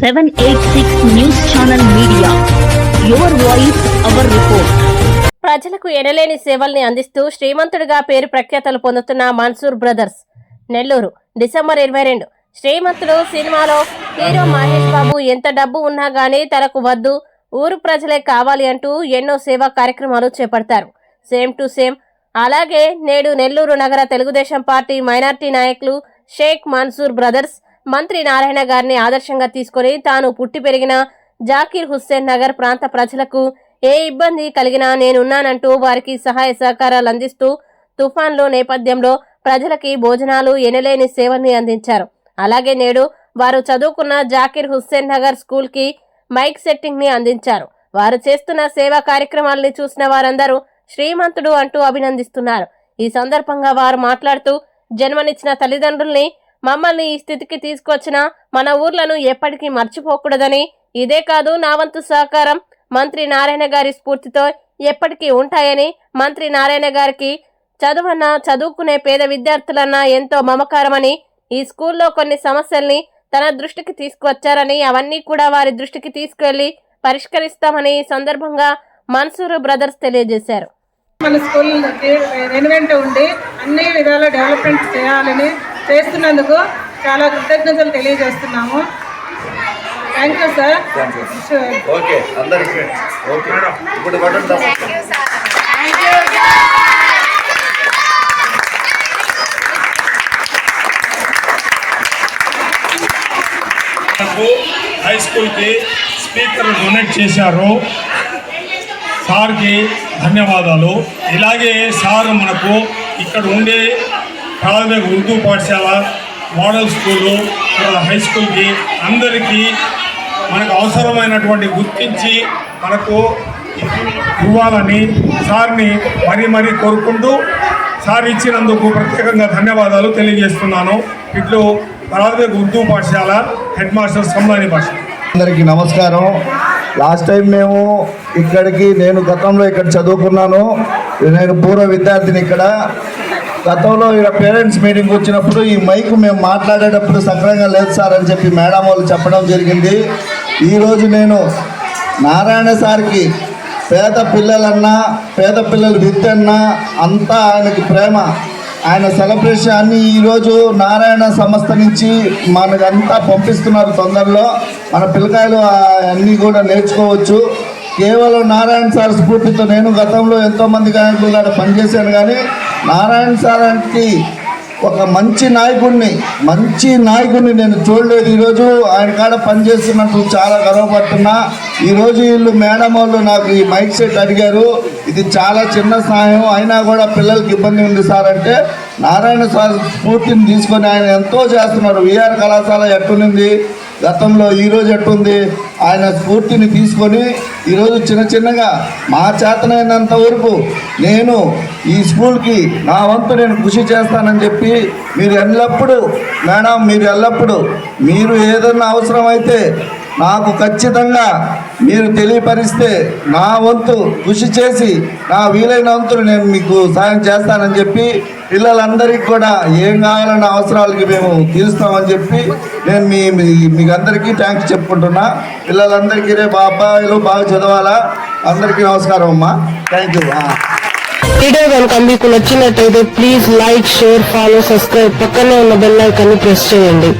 786 news channel media, your voice our report. ప్రజలకు ఎనలేని సేవల్ని అందిస్తూ శ్రీమంతుడిగా పేరు ప్రఖ్యాతలు పొందుతున్న మన్సూర్ బ్రదర్స్ నెల్లూరు. డిసెంబర్ 22 శ్రీమంతుడు సినిమాలో హీరో మహేష్ బాబు ఎంత డబ్బు ఉన్నా గానీ తనకు వద్దు, ఊరు ప్రజలే కావాలి అంటూ ఎన్నో సేవా కార్యక్రమాలు చేపడతారు. సేమ్ టు సేమ్ అలాగే నేడు నెల్లూరు నగర తెలుగుదేశం పార్టీ మైనార్టీ నాయకులు షేక్ మన్సూర్ బ్రదర్స్ మంత్రి నారాయణ గారిని ఆదర్శంగా తీసుకుని తాను పుట్టి పెరిగిన జాకీర్ హుస్సేన్ నగర్ ప్రాంత ప్రజలకు ఏ ఇబ్బంది కలిగినా నేనున్నానంటూ వారికి సహాయ సహకారాలు అందిస్తూ తుఫాన్లో నేపథ్యంలో ప్రజలకి భోజనాలు ఎనలేని సేవల్ని అందించారు. అలాగే నేడు వారు చదువుకున్న జాకీర్ హుస్సేన్ నగర్ స్కూల్ కి మైక్ సెట్టింగ్ ని అందించారు. వారు చేస్తున్న సేవా కార్యక్రమాలని చూసిన వారందరూ శ్రీమంతుడు అంటూ అభినందిస్తున్నారు. ఈ సందర్భంగా వారు మాట్లాడుతూ జన్మనిచ్చిన తల్లిదండ్రుల్ని మమ్మల్ని ఈ స్థితికి తీసుకొచ్చిన మన ఊర్లను ఎప్పటికీ మర్చిపోకూడదని, ఇదే కాదు నా వంతు సహకారం మంత్రి నారాయణ గారి స్ఫూర్తితో ఎప్పటికీ ఉంటాయని, మంత్రి నారాయణ గారికి చదువన్నా చదువుకునే పేద విద్యార్థులన్నా ఎంతో మమకారమని, ఈ స్కూల్లో కొన్ని సమస్యల్ని తన దృష్టికి తీసుకువచ్చారని, అవన్నీ కూడా వారి దృష్టికి తీసుకువెళ్లి పరిష్కరిస్తామని ఈ సందర్భంగా మన్సూర్ బ్రదర్స్ తెలియజేశారు. మన స్కూల్ రెనోవేట్ ఉండి అన్ని విధాల డెవలప్మెంట్ చేయాలని చేస్తున్నందుకు చాలా కృతజ్ఞతలు తెలియజేస్తున్నాము. Thank you sir. ఓకే అందరికీ ఓకే ఇప్పుడు హై స్కూల్కి స్పీకర్ డొనేట్ చేశారు. సార్కి ధన్యవాదాలు. ఇలాగే సార్ మనకు ఇక్కడ ఉండే ప్రాథమిక ఉర్దూ పాఠశాల, మోడల్ స్కూలు, హై స్కూల్కి అందరికీ మనకు అవసరమైనటువంటి గుర్తించి మనకు ఇవ్వాలని సార్ని మరీ కోరుకుంటూ సార్ ఇచ్చినందుకు ప్రత్యేకంగా ధన్యవాదాలు తెలియజేస్తున్నాను. ఇట్లు ప్రాథమిక ఉర్దూ పాఠశాల హెడ్ మాస్టర్ సంలాని భాష. అందరికీ నమస్కారం. లాస్ట్ టైం మేము నేను గతంలో ఇక్కడ చదువుకున్నాను. నేను పూర్వ విద్యార్థిని. ఇక్కడ గతంలో ఇక్కడ పేరెంట్స్ మీటింగ్ వచ్చినప్పుడు ఈ మైక్ మేము మాట్లాడేటప్పుడు సక్రమంగా లేదు సార్ అని చెప్పి మేడం వాళ్ళు చెప్పడం జరిగింది. ఈరోజు నేను నారాయణ సార్కి పేద పిల్లలన్నా పేద పిల్లల విద్య అన్నా అంతా ఆయనకి ప్రేమ. ఆయన సెలబ్రేషన్ అన్నీ ఈరోజు నారాయణ సంస్థ నుంచి మనకంతా పంపిస్తున్నారు. తొందరలో మన పిల్లకాయలు అన్నీ కూడా నేర్చుకోవచ్చు. కేవలం నారాయణ సార్ స్ఫూర్తితో నేను గతంలో ఎంతోమంది గాయకులు కూడా పనిచేశాను. కానీ నారాయణ సార్ అంటే ఒక మంచి నాయకుడిని నేను చూడలేదు. ఈరోజు ఆయన కాడ పనిచేస్తున్నట్టు చాలా గర్వపడుతున్నా. ఈరోజు వీళ్ళు మేడం వాళ్ళు నాకు ఈ మైక్ సెట్ అడిగారు. ఇది చాలా చిన్న సహాయం అయినా కూడా పిల్లలకి ఇబ్బంది ఉంది సార్ అంటే నారాయణ సార్ స్ఫూర్తిని తీసుకొని ఆయన ఎంతో చేస్తున్నారు. విఆర్ కళాశాల ఎట్టునింది గతంలో, ఈరోజు ఎట్టుంది, ఆయన స్ఫూర్తిని తీసుకొని ఈరోజు చిన్నగా మా చేతనైనంత వరకు నేను ఈ స్కూల్కి నా వంతు నేను కృషి చేస్తానని చెప్పి మీరు ఎల్లప్పుడూ మీరు ఏదన్నా అవసరమైతే నాకు ఖచ్చితంగా మీరు తెలియపరిస్తే నా వంతు కృషి చేసి నా వీలైన వంతులు నేను మీకు సాయం చేస్తానని చెప్పి పిల్లలందరికీ కూడా ఏం కావాలన్న అవసరాలకి మేము తీరుస్తామని చెప్పి నేను మీకు అందరికీ థ్యాంక్స్ చెప్పుకుంటున్నా. పిల్లలందరికీ రేపు అబ్బాయిలు బాగా చదవాలా. అందరికీ నమస్కారం అమ్మా. Thank you. వీడియో కనుక మీకు నచ్చినట్టయితే please like, share, follow, subscribe, పక్కనే ఉన్న బెల్ ఐకాన్ని ప్రెస్ చేయండి.